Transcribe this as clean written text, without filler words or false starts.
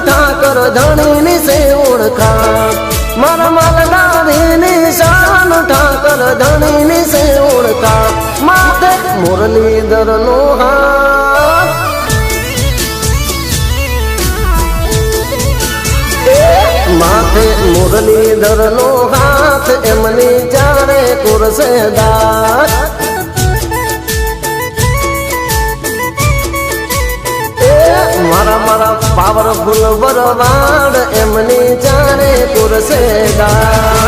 ઠાકર ધણીની સે ઓળખાણ મારા માલડાની શાન ઠાકર ધણીની સે ઓળખાણ માથે મુરલીધર નો હાથ માથે મુરલીધર નો હાથ એમની જાણે કુરસે દાત મારા પાવરફુલ બરવાડ એમની જાણે કુરસે દાત